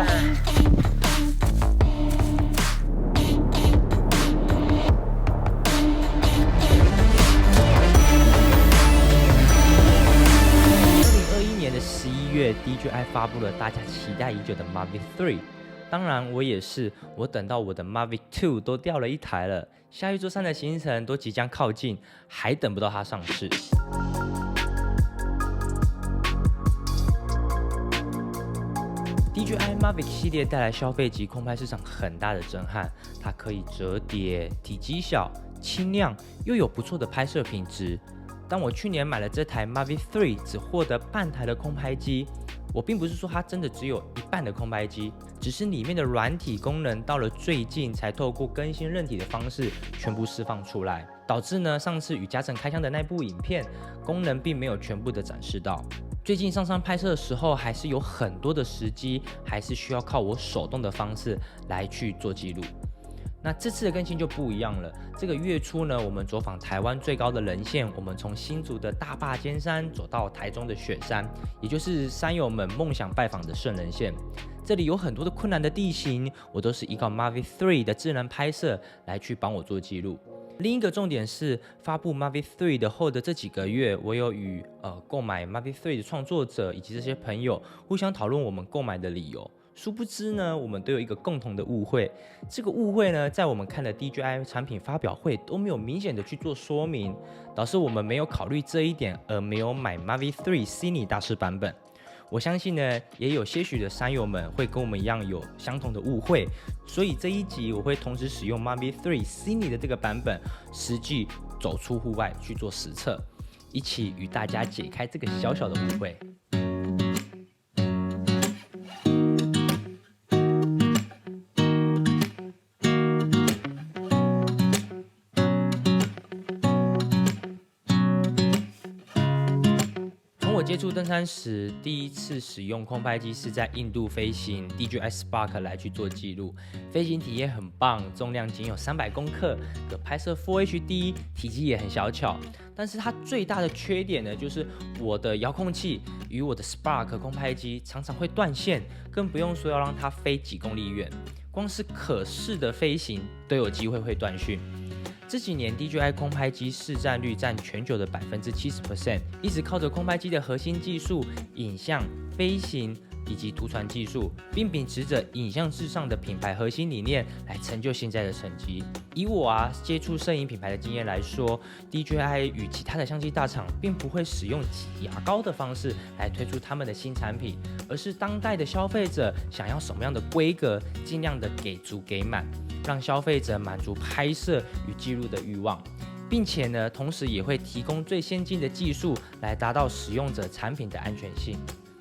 2021年的11月 ，DJI 发布了大家期待已久的 Mavic 3。当然，我也是，我等到我的 Mavic 2都掉了一台了，下一座山的行程都即将靠近，还等不到它上市。DJI Mavic 系列带来消费级空拍市场很大的震撼，它可以折叠，体积小、轻量，又有不错的拍摄品质。当我去年买了这台 Mavic 3，只获得半台的空拍机。我并不是说它真的只有一半的空拍机，只是里面的软体功能到了最近才透过更新韧体的方式全部释放出来，导致呢上次与嘉诚开箱的那部影片功能并没有全部的展示到。最近上山拍摄的时候，还是有很多的时机，还是需要靠我手动的方式来去做记录。那这次的更新就不一样了。这个月初呢，我们走访台湾最高的人线，我们从新竹的大霸尖山走到台中的雪山，也就是山友们梦想拜访的圣人线。这里有很多的困难的地形，我都是依靠 Mavic 3的智能拍摄来去帮我做记录。另一个重点是，发布 Mavic 3的后的这几个月，我有与购买 Mavic 3的创作者以及这些朋友互相讨论我们购买的理由。殊不知呢，我们都有一个共同的误会。这个误会呢，在我们看的 DJI 产品发表会都没有明显的去做说明，导致我们没有考虑这一点，而没有买 Mavic 3 Cine 大师版本。我相信呢，也有些许的山友们会跟我们一样有相同的误会，所以这一集我会同时使用 Mavic 3 Cine 的这个版本，实际走出户外去做实测，一起与大家解开这个小小的误会。接触登山时，第一次使用空拍机是在印度飞行 DJI Spark 来去做记录，飞行体验很棒，重量仅有300公克，可拍摄 Full HD， 体积也很小巧。但是它最大的缺点呢，就是我的遥控器与我的 Spark 空拍机常常会断线，更不用说要让它飞几公里远，光是可视的飞行都有机会会断讯。这几年 DJI 空拍机市占率占全球的70%，一直靠着空拍机的核心技术、影像、飞行以及图传技术，并秉持着影像至上的品牌核心理念来成就现在的成绩。以我接触摄影品牌的经验来说， DJI 与其他的相机大厂并不会使用挤牙膏的方式来推出他们的新产品，而是当代的消费者想要什么样的规格，尽量的给足给满，让消费者满足拍摄与记录的欲望，并且呢，同时也会提供最先进的技术来达到使用者产品的安全性。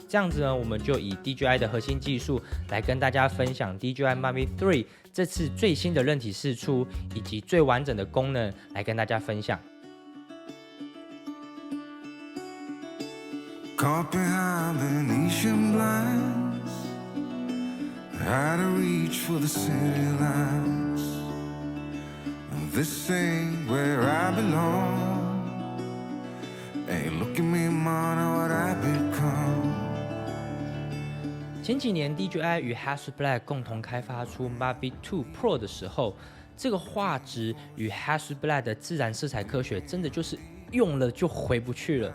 这样子呢，我们就以 DJI 的核心技术来跟大家分享 DJI Mavic 3这次最新的韧体释出以及最完整的功能来跟大家分享。Caught behind Venetian blinds, had to reach for the city lights. This ain't where I belong. Hey, look at me, man, what I become. 前几年 DJI 与 Hasselblad 共同开发出 Mavic 2 Pro 的时候，这个画质与 Hasselblad 的自然色彩科学真的就是用了就回不去了。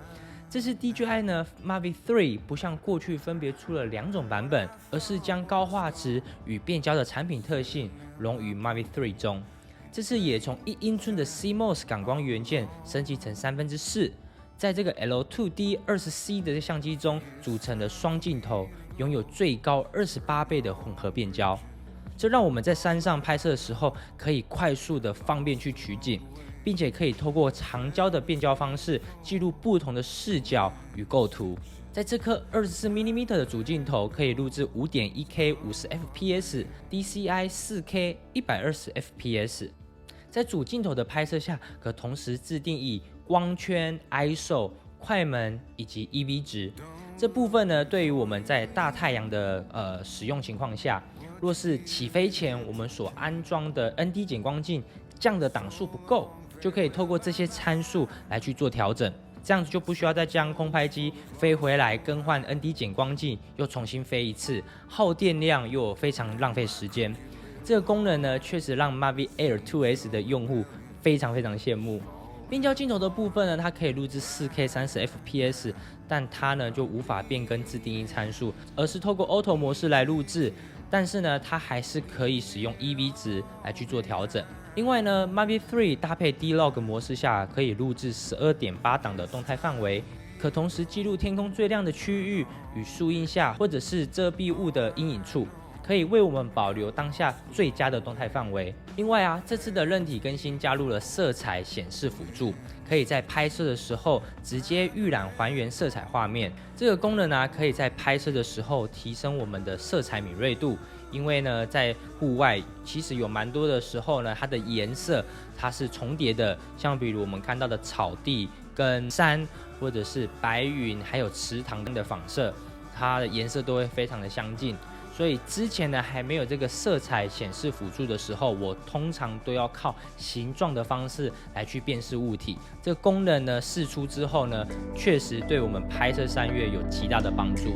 这次 DJI 呢 Mavic 3不像过去分别出了2种版本，而是将高画质与变焦的产品特性融于 Mavic 3中。这次也从1英寸的 CMOS 感光元件升级成4/3，在这个 L2D 20C 的相机中组成了双镜头，拥有最高28倍的混合变焦，这让我们在山上拍摄的时候可以快速的方便去取景，并且可以透过长焦的变焦方式记录不同的视角与构图。在这颗24mm 的主镜头可以录制 5.1K 50fps DCI 4K 120fps， 在主镜头的拍摄下可同时自定义光圈、ISO、快门以及 EV 值。这部分呢，对于我们在大太阳的使用情况下，若是起飞前我们所安装的 ND 减光镜降的档数不够，就可以透过这些参数来去做调整。这样子就不需要再将空拍机飞回来更换 ND 减光镜，又重新飞一次，耗电量又非常浪费时间。这个功能呢，确实让 Mavic Air 2S 的用户非常羡慕。变焦镜头的部分呢，它可以录制 4K 30fps， 但它呢就无法变更自定义参数，而是透过 Auto 模式来录制。但是呢，它还是可以使用 EV 值来去做调整。另外呢 ，Mavic 3搭配 D-Log 模式下，可以录制 12.8 档的动态范围，可同时记录天空最亮的区域与树荫下或者是遮蔽物的阴影处。可以为我们保留当下最佳的动态范围。另外啊，这次的韧体更新加入了色彩显示辅助，可以在拍摄的时候直接预览还原色彩画面。这个功能啊，可以在拍摄的时候提升我们的色彩敏锐度。因为呢，在户外其实有蛮多的时候呢，它的颜色它是重叠的，像比如我们看到的草地跟山，或者是白云，还有池塘的仿射，它的颜色都会非常的相近。所以之前呢还没有这个色彩显示辅助的时候，我通常都要靠形状的方式来去辨识物体。这个功能呢释出之后呢，确实对我们拍摄山岳有极大的帮助。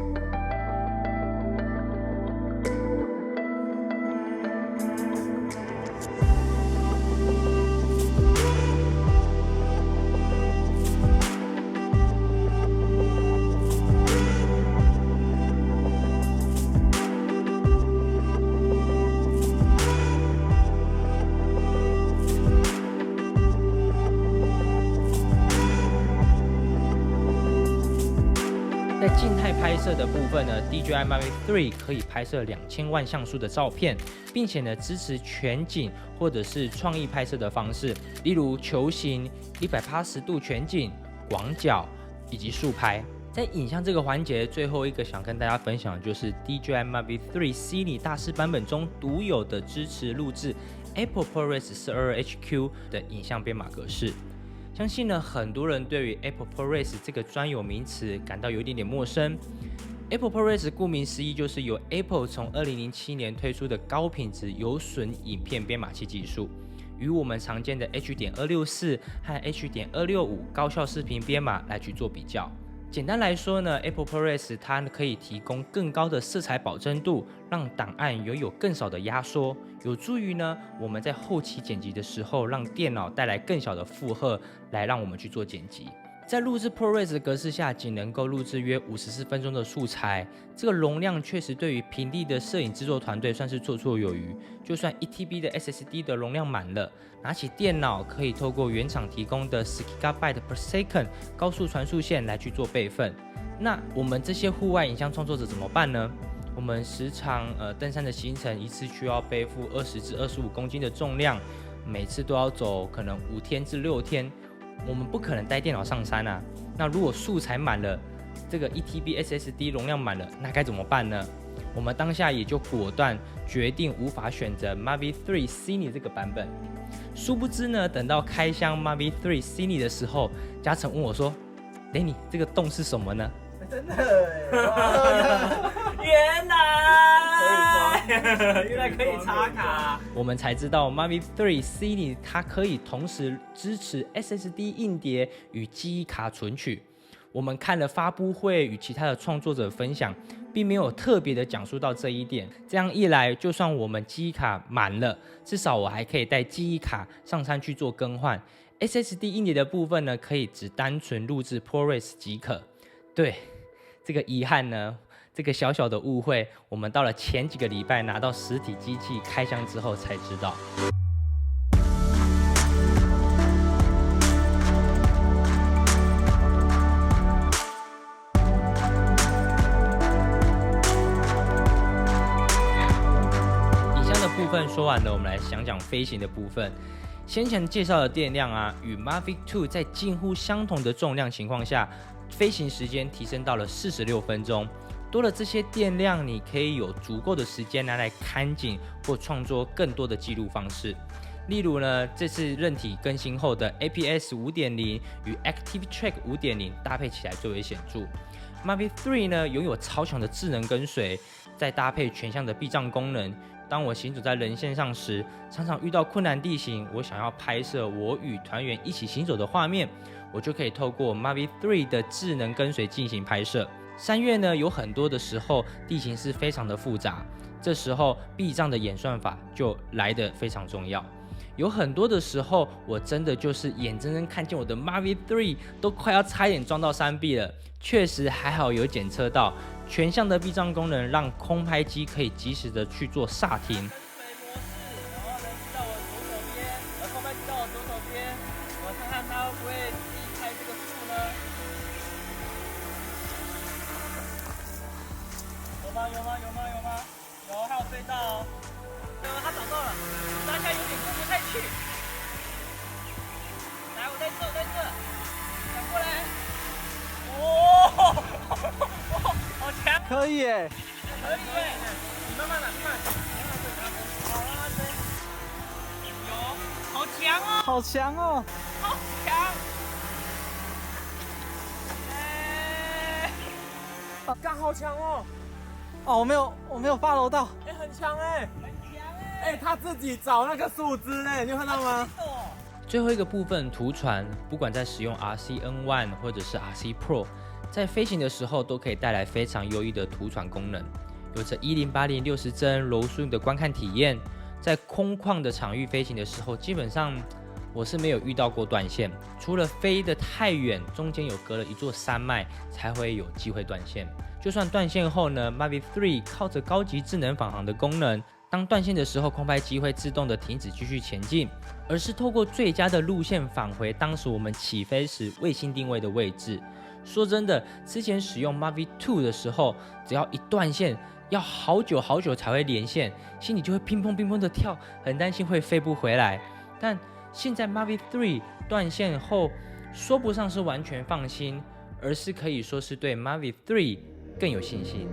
在静态拍摄的部分呢 ，DJI Mavic 3可以拍摄2000万像素的照片，并且呢支持全景或者是创意拍摄的方式，例如球形、180度全景、广角以及竖拍。在影像这个环节，最后一个想跟大家分享的就是 DJI Mavic 3 Cine 大师版本中独有的支持录制 Apple ProRes 12HQ 的影像编码格式。相信呢，很多人对于 Apple ProRes 这个专有名词感到有一点点陌生。Apple ProRes 顾名思义，就是由 Apple 从2007年推出的高品质有损影片编码器技术，与我们常见的 H.264 和 H.265 高效视频编码来去做比较。简单来说呢 ，Apple ProRes 它可以提供更高的色彩保真度，让档案拥有更少的压缩，有助于呢我们在后期剪辑的时候，让电脑带来更小的负荷，来让我们去做剪辑。在录制 ProRes 的格式下，仅能够录制约54分钟的素材，这个容量确实对于平地的摄影制作团队算是绰绰有余。就算 1TB 的 SSD 的容量满了，拿起电脑可以透过原厂提供的10GB/s 高速传输线来去做备份。那我们这些户外影像创作者怎么办呢？我们时常登山的行程一次需要背负20至25公斤的重量，每次都要走可能5天至6天。我们不可能带电脑上山啊。那如果素材满了，这个 1TB SSD 容量满了，那该怎么办呢？我们当下也就果断决定无法选择 Mavic 3 Cine 这个版本。殊不知呢，等到开箱 Mavic 3 Cine 的时候，嘉诚问我说 ：“Danny， 这个洞是什么呢？”真的耶！原来可以插卡。我们才知道 Mavic 3 Cine 它可以同时支持 SSD 硬碟与记忆卡存取。我们看了发布会与其他的创作者分享，并没有特别的讲述到这一点。这样一来，就算我们记忆卡满了，至少我还可以带记忆卡上山去做更换。SSD 硬碟的部分呢，可以只单纯录制 ProRes 即可。对，这个遗憾呢，这个小小的误会，我们到了前几个礼拜拿到实体机器开箱之后才知道。影像的部分说完了，我们来讲讲飞行的部分。先前介绍的电量啊，与 Mavic 2在近乎相同的重量情况下，飞行时间提升到了46分钟。多了这些电量，你可以有足够的时间拿来看景或创作更多的记录方式。例如呢，这次韧体更新后的 APS 5.0 与 Active Track 5.0 搭配起来最为显著。Mavic 3呢拥有超强的智能跟随，再搭配全向的避障功能。当我行走在人线上时，常常遇到困难地形，我想要拍摄我与团员一起行走的画面，我就可以透过 Mavic 3的智能跟随进行拍摄。山岳呢有很多的时候地形是非常的复杂，这时候避障的演算法就来得非常重要。有很多的时候，我真的就是眼睁睁看见我的 Mavic 3都快要差一点撞到山壁了。确实还好有检测到全向的避障功能，让空拍机可以及时的去做刹停。然后人机到我左手边，空拍机到我左手边，我看看它会不会避开这个树呢？有吗？有，还有追到哦。他找到了，当下有点过不太去。来，我在这，赶过来。哦，好强！可以耶，你慢慢来，好了，有，好强哦，好强哦！好强！刚好强哦！哦，我没有follow到。很强他自己找那个树枝你有看到吗？最后一个部分，图传，不管在使用 RC-N1 或者是 RC Pro， 在飞行的时候都可以带来非常优异的图传功能，有着1080 60帧柔顺的观看体验。在空旷的场域飞行的时候，基本上我是没有遇到过断线，除了飞得太远，中间有隔了一座山脉，才会有机会断线。就算断线后呢 ，Mavic 3靠着高级智能返航的功能，当断线的时候，空拍机会自动的停止继续前进，而是透过最佳的路线返回当时我们起飞时卫星定位的位置。说真的，之前使用 Mavic 2的时候，只要一断线，要好久才会连线，心里就会乒乓的跳，很担心会飞不回来。但现在 Mavic 3断线后，说不上是完全放心，而是可以说是对 Mavic 3更有信心。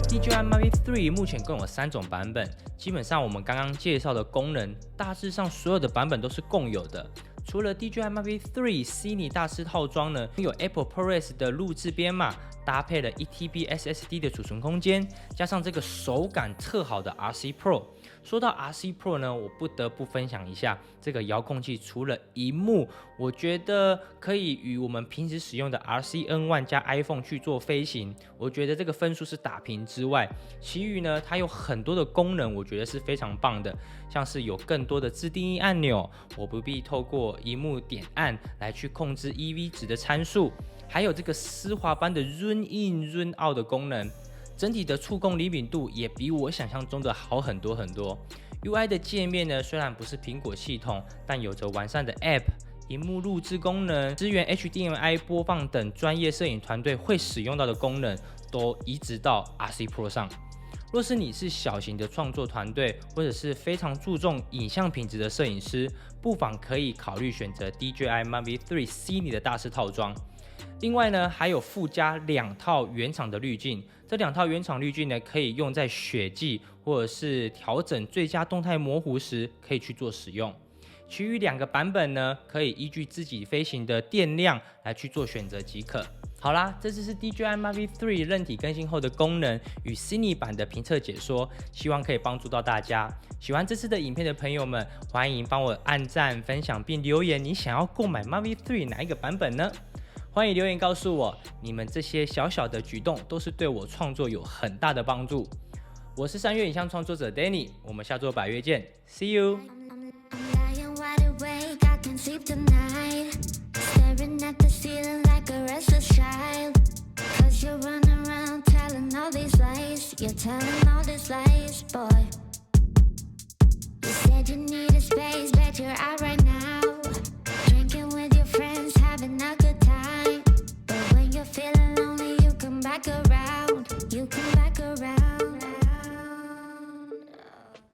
DJI Mavic 3目前共有3种版本，基本上我们刚刚介绍的功能，大致上所有的版本都是共有的。除了 DJI Mavic 3 Cine 大师套装呢，拥有 Apple ProRes 的录制编码，搭配了 1TB SSD 的储存空间，加上这个手感特好的 RC Pro。说到 RC Pro 呢，我不得不分享一下这个遥控器，除了萤幕，我觉得可以与我们平时使用的 RC-N1 加 iPhone 去做飞行，我觉得这个分数是打平之外，其余呢，它有很多的功能，我觉得是非常棒的，像是有更多的自定义按钮，我不必透过萤幕点按来去控制 EV 值的参数，还有这个丝滑般的 Zoom In Zoom Out 的功能。整体的触控灵敏度也比我想象中的好很多。UI 的界面呢，虽然不是苹果系统，但有着完善的 App、萤幕录制功能、支援 HDMI 播放等专业摄影团队会使用到的功能，都移植到 RC Pro 上。若是你是小型的创作团队，或者是非常注重影像品质的摄影师，不妨可以考虑选择 DJI Mavic 3 Cine 的大师套装。另外呢，还有附加2套原厂的滤镜，这2套原厂滤镜呢，可以用在雪季或者是调整最佳动态模糊时可以去做使用。其余2个版本呢，可以依据自己飞行的电量来去做选择即可。好啦，这次是 DJI Mavic 3韧体更新后的功能与 Cine 版的评测解说，希望可以帮助到大家。喜欢这次的影片的朋友们，欢迎帮我按赞、分享并留言，你想要购买 Mavic 3哪一个版本呢？欢迎留言告诉我，你们这些小小的举动都是对我创作有很大的帮助。我是3月影像创作者 Danny， 我们下周百月见 ，See you。You're telling all these lies, boy.